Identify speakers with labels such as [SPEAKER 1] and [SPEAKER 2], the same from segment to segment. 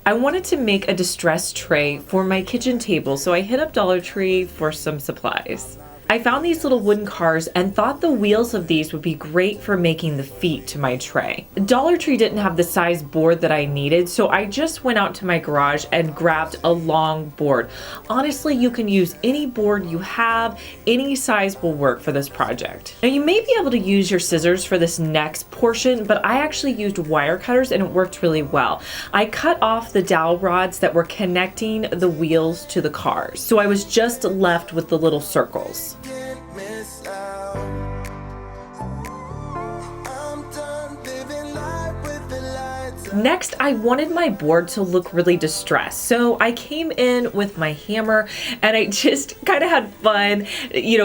[SPEAKER 1] I wanted to make a distress tray for my kitchen table, so I hit up Dollar Tree for some supplies. I found these little wooden cars and thought the wheels of these would be great for making the feet to my tray. Dollar Tree didn't have the size board that I needed, so I just went out to my garage and grabbed a long board. Honestly, you can use any board you have, any size will work for this project. Now you may be able to use your scissors for this next portion, but I actually used wire cutters and it worked really well. I cut off the dowel rods that were connecting the wheels to the cars, so I was just left with the little circles. Next, I wanted my board to look really distressed, so I came in with my hammer and I just kind of had fun,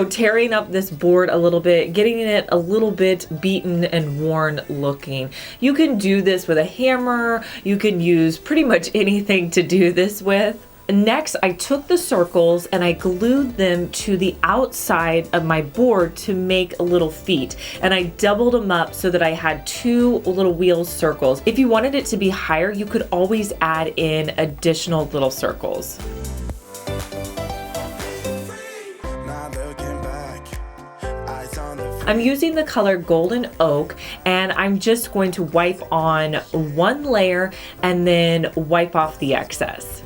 [SPEAKER 1] tearing up this board a little bit, getting it a little bit beaten and worn looking. You can do this with a hammer, you can use pretty much anything to do this with. Next, I took the circles and I glued them to the outside of my board to make little feet. And I doubled them up so that I had two little wheel circles. If you wanted it to be higher, you could always add in additional little circles. I'm using the color Golden Oak and I'm just going to wipe on one layer and then wipe off the excess.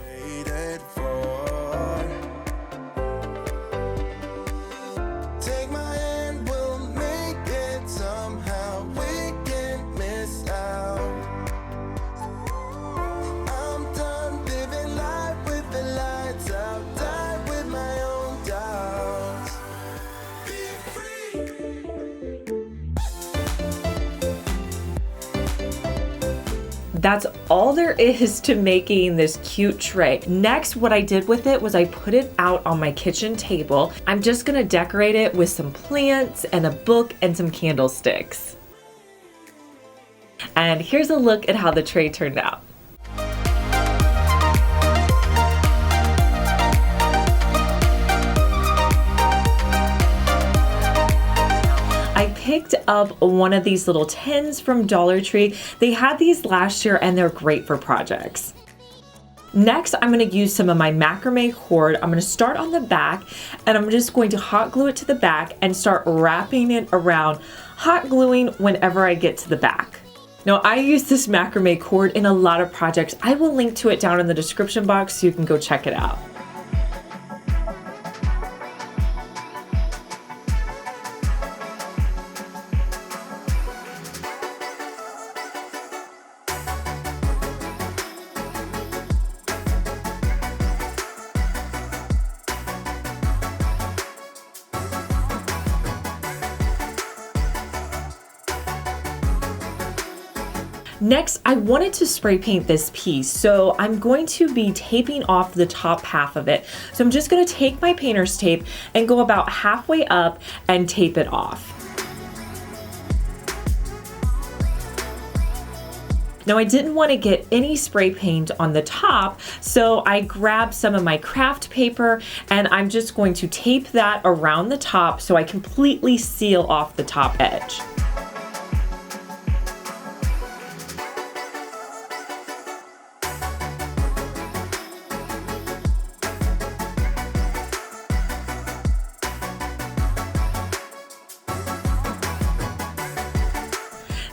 [SPEAKER 1] That's all there is to making this cute tray. Next, what I did with it was I put it out on my kitchen table. I'm just gonna decorate it with some plants and a book and some candlesticks. And here's a look at how the tray turned out. I picked up one of these little tins from Dollar Tree. They had these last year and they're great for projects. Next, I'm going to use some of my macrame cord. I'm going to start on the back and I'm just going to hot glue it to the back and start wrapping it around, hot gluing whenever I get to the back. Now, I use this macrame cord in a lot of projects. I will link to it down in the description box so you can go check it out. Next, I wanted to spray paint this piece, so I'm going to be taping off the top half of it. So I'm just going to take my painter's tape and go about halfway up and tape it off. Now I didn't want to get any spray paint on the top, so I grabbed some of my craft paper and I'm just going to tape that around the top so I completely seal off the top edge.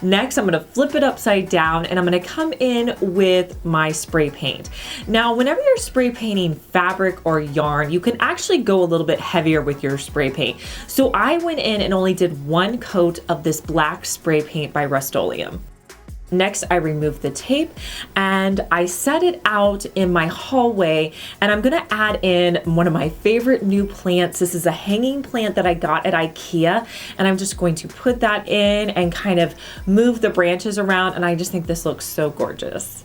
[SPEAKER 1] Next, I'm going to flip it upside down and I'm going to come in with my spray paint. Now, whenever you're spray painting fabric or yarn, you can actually go a little bit heavier with your spray paint. So I went in and only did one coat of this black spray paint by Rust-Oleum. Next, I removed the tape and I set it out in my hallway, and I'm gonna add in one of my favorite new plants. This is a hanging plant that I got at IKEA, and I'm just going to put that in and kind of move the branches around, and I just think this looks so gorgeous.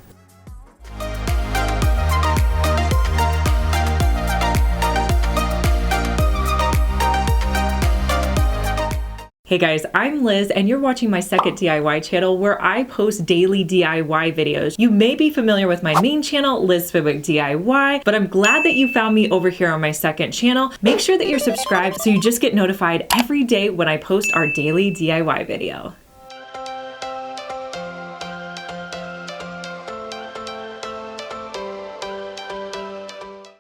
[SPEAKER 1] Hey guys, I'm Liz and you're watching my second DIY channel where I post daily DIY videos. You may be familiar with my main channel, Liz Fenwick DIY, but I'm glad that you found me over here on my second channel. Make sure that you're subscribed so you just get notified every day when I post our daily DIY video.